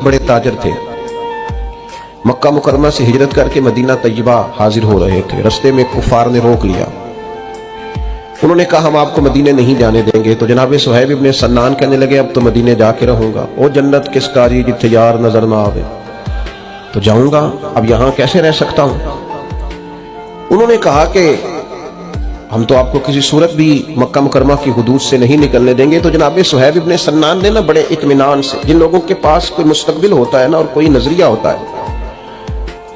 बड़े ताजर थे। मक्का मुकरमा से हिजरत करके मदीना तैयबा हाजिर हो रहे थे। रस्ते में कुफार ने रोक लिया। उन्होंने कहा हम आपको मदीने नहीं जाने देंगे। तो जनाब सुहैब इब्ने सन्नान कहने लगे अब तो मदीने जाके रहूंगा। ओ जन्नत किस कारी जिथे यार नजर ना आवे, तो जाऊंगा, अब यहां कैसे रह सकता हूं। उन्होंने कहा कि हम तो आपको किसी सूरत भी मक्का मुकरमा की हुदूद से नहीं निकलने देंगे। तो जनाब सुहैब इब्ने सन्नान ने ना बड़े इत्मीनान से, जिन लोगों के पास कोई मुस्तकबिल होता है ना और कोई नजरिया होता है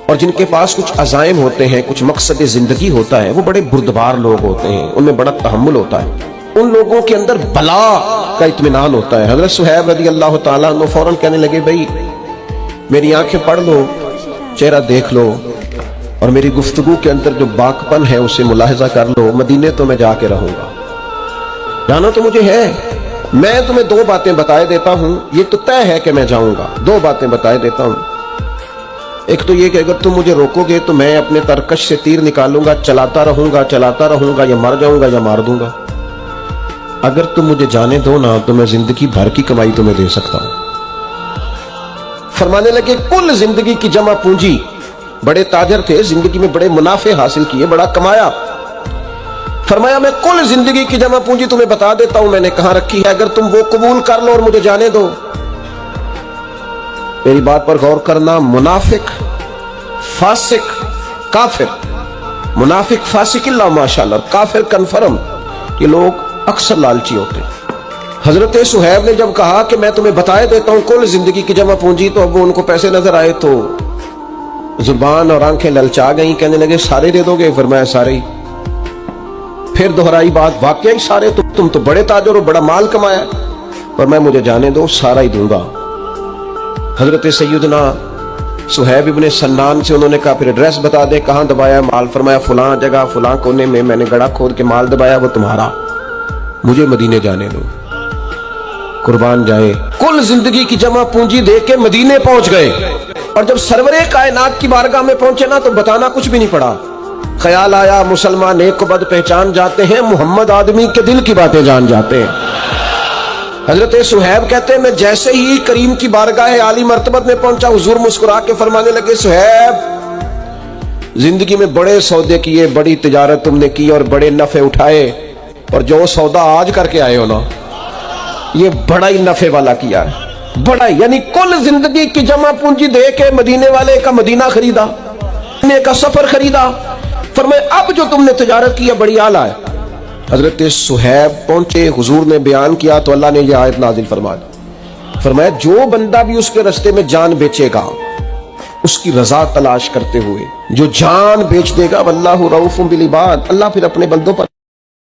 और जिनके पास कुछ अज़ाइम होते हैं, कुछ मकसद जिंदगी होता है, वो बड़े बुर्दबार लोग होते हैं, उनमें बड़ा तहम्मुल होता है, उन लोगों के अंदर बला का इत्मीनान होता है। हज़रत सुहैब रज़ी अल्लाह ताला अन्हु फौरन कहने लगे भाई मेरी आंखें पढ़ लो, चेहरा देख लो और मेरी गुफ्तगू के अंदर जो बाकपन है उसे मुलाहिजा कर लो। मदीने तो मैं जाके रहूंगा, जाना तो मुझे है। मैं तुम्हें दो बातें बताए देता हूं, ये तो तय है कि मैं जाऊंगा। दो बातें बताए देता हूं। एक तो ये कि अगर तुम मुझे रोकोगे तो मैं अपने तरकश से तीर निकालूंगा, चलाता रहूंगा, या मर जाऊंगा या मार दूंगा। अगर तुम मुझे जाने दो ना तो मैं जिंदगी भर की कमाई तुम्हें दे सकता हूं। फरमाने लगे कुल जिंदगी की जमा पूंजी, बड़े ताजर थे, जिंदगी में बड़े मुनाफे हासिल किए, बड़ा कमाया। फरमाया मैं कुल जिंदगी की जमा पूंजी तुम्हें बता देता हूं मैंने कहां रखी है, अगर तुम वो कबूल कर लो और मुझे जाने दो। मेरी बात पर गौर करना, मुनाफिक, फासिक, काफिर, मुनाफिक फासिक इल्ला माशाअल्लाह, काफिर कन्फर्म, ये लोग अक्सर लालची होते हैं। हजरत सुहैब ने जब कहा कि मैं तुम्हें बताए देता हूं कुल जिंदगी की जमा पूंजी, तो अब उनको पैसे नजर आए तो जुबान और आंखें ललचा गई। कहने लगे सारे दे दोगे? फरमाया सारे ही। फिर दोहराई बात, वाकई सारे? तुम तो बड़े ताजर हो, बड़ा माल कमाया। पर मैं मुझे जाने दो, सारा ही दूंगा। हजरत सैयदना सुहैब इब्ने सन्नान से उन्होंने कहा फिर एड्रेस बता दे, कहां दबाया माल? फरमाया फलां जगह फलां कोने में मैंने गड़ा खोद के माल दबाया, वो तुम्हारा, मुझे मदीने जाने दो। कुर्बान जाए, कुल जिंदगी की जमा पूंजी दे के मदीने पहुंच गए। और जब सरवरे कायनात की बारगाह में पहुंचे ना तो बताना कुछ भी नहीं पड़ा। ख्याल आया मुसलमान एक को बद पहचान जाते हैं, मोहम्मद आदमी के दिल की बातें जान जाते हैं। हजरत सुहैब कहते हैं मैं जैसे ही करीम की बारगाह आली मर्तबत में पहुंचा, हुजूर मुस्कुरा के फरमाने लगे सुहैब जिंदगी में बड़े सौदे किए, बड़ी तिजारत तुमने की और बड़े नफे उठाए, और जो सौदा आज करके आए हो ना ये बड़ा ही नफे वाला किया है, बड़ा, यानी कुल जिंदगी की जमा पूंजी दे के मदीने वाले का मदीना खरीदा, मदीने का सफर खरीदा। फरमाया अब जो तुमने तिजारत की है बड़ी आला है। हजरत सुहैब पहुंचे, हुजूर ने बयान किया तो अल्लाह ने यह आयत नाजिल फरमा दी। फरमाया जो बंदा भी उसके रास्ते में जान बेचेगा, उसकी रजा तलाश करते हुए जो जान बेच देगा, वल्लाहु रऊफुम बिल इबाद, अल्लाह फिर अपने बंदों पर